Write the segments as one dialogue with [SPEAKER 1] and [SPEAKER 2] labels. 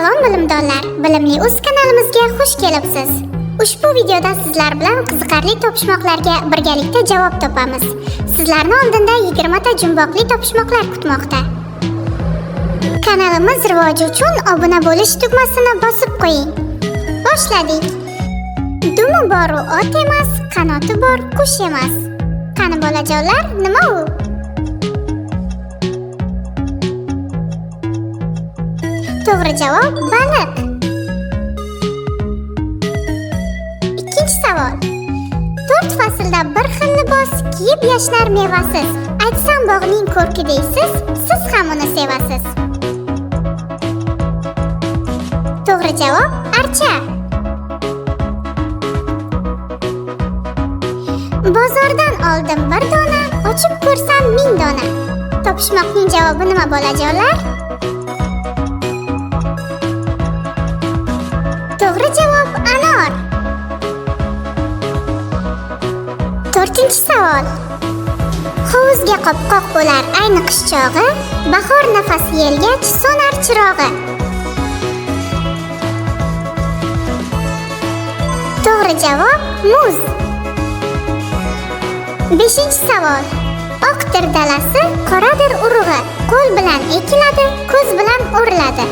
[SPEAKER 1] Salom bilimdonlar, Bilimli Uz kanalimizga xush kelibsiz. Ushbu videoda sizlar bilan qiziqarli topishmoqlarga birgalikda javob topamiz. Sizlarni oldinda 20 ta jumboqli topishmoqlar kutmoqda. Kanalimiz rivoji uchun obuna bo'lish tugmasini bosib qo'ying. Boshladik. Dumi bor ot emas, qanoti bor qush emas. Qani bolajonlar, nima u? To'g'ri javob baliq. Ikkinchi savol. 4 faslda bir xil libos kiyib yashnar mevasiz. Aytsam bog'ning ko'rki deysiz, siz ham uni sevasiz. To'g'ri javob archa. Bozordan oldim bir dona, ochib ko'rsam 1000 dona. Topishmoqning javobi nima bolajonlar? To'g'ri javob anor. 4-chi savol. Hovuzga qopqoq bo'lar ayni qish chog'i, bahor nafasi yelgach so'nar chirog'i. To'g'ri javob muz. 5-chi savol. Oqdir dalasi, qoradir urug'i, qo'l bilan ekiladi, ko'z bilan o'riladi.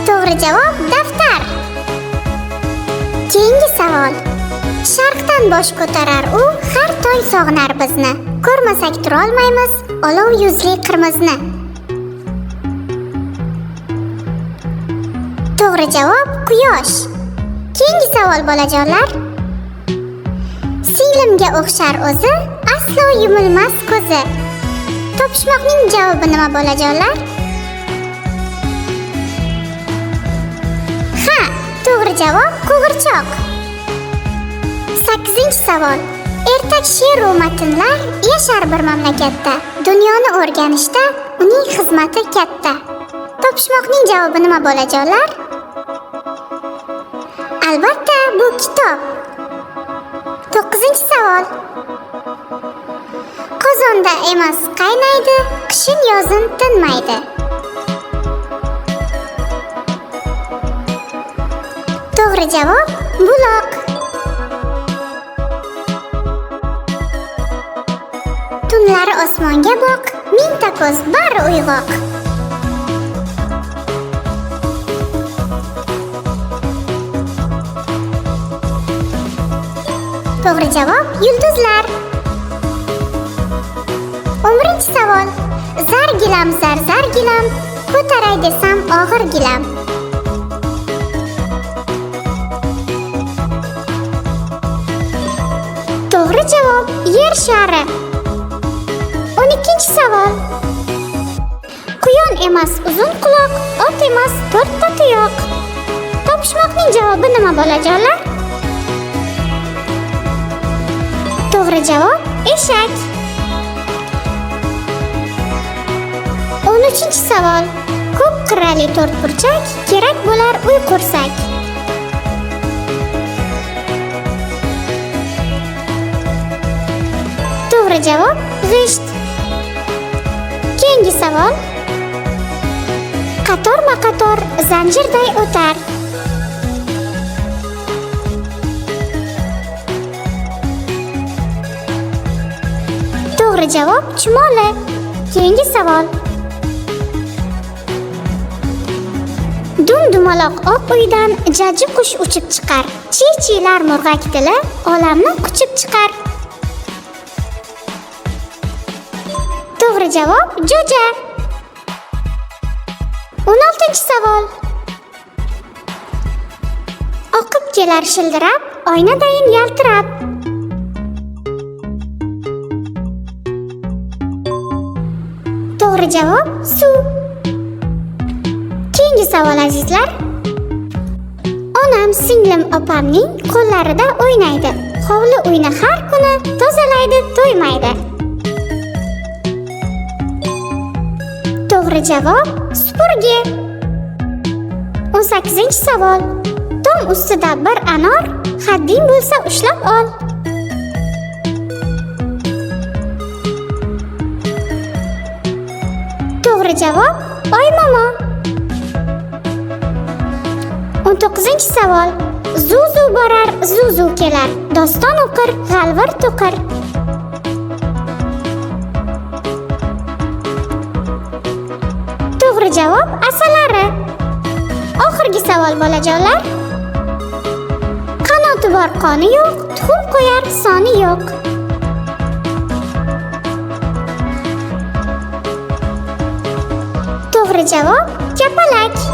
[SPEAKER 1] To'g'ri javob daftar. Keyingi savol. Sharqdan bosh ko'tarar u, har tong sog'inar bizni. Ko'rmasak tura olmaymiz, olov yuzli qirmizni. To'g'ri javob quyosh. Keyingi savol bolajonlar. Singlimga o'xshar o'zi, aslo yumilmas ko'zi. Topishmoqning javobi nima bolajonlar? To'g'ri javob qo'g'irchoq. 8-chi savol. Ertak she'ru matnlar yashar bir mamlakatda. Dunyoni o'rganishda uning xizmati katta. Topishmoqning javobi nima bolajonlar? Albatta, bu kitob. 9-chi savol. Qozonda emas qaynaydi, qishin yozin tinmaydi. To'g'ri javob buloq. Tunlari osmonga boq, mingta ko'z bari uyg'oq. To'g'ri javob yulduzlar. 11-chi savol. Zar gilam, zar gilam, ko'taray desam og'ir gilam. To'g'ri javob yer shari. 12-chi savol. Quyon emas uzun quloq, ot emas 4 ta tuyoq. Topishmoqning javobi nima bolajonlar? To'g'ri javob eshak. 13-chi savol. Ko'p qirrali to'rtburchak, kerak bo'lar uy qursak. To'g'ri javob g'isht. Keyingi savol. Qatorma-qator zanjirday o'tar. To'g'ri javob chumoli. Keyingi savol. Dum-dumaloq oq uydan jajji qush uchib chiqar. Chiy-chiylar murg'ak tili, olamni quchib chiqar. To'g'ri javob jo'ja. 16-chi savol. Oqib kelar shildirab, oynadayin yaltirab. To'g'ri javob suv. Keyingi savol azizlar. Onam singlim opamning qo'llarida o'ynaydi. Hovli uyni har kuni tozalaydi, to'ymaydi. To'g'ri javob supurgi. 18-chi savol. Tom ustida bir anor, hadding bo'lsa ushlab ol. javob Oy momo. 19-savol. Zuv borar, zuv kelar. Doston o'qir, g'alvir to'qir. To'g'ri javob asalari. Oxirgi savol bolajonlar. Qanoti bor, qoni yo'q, tuxum qo'yar, soni yo'q. To'g'ri javob kapalak.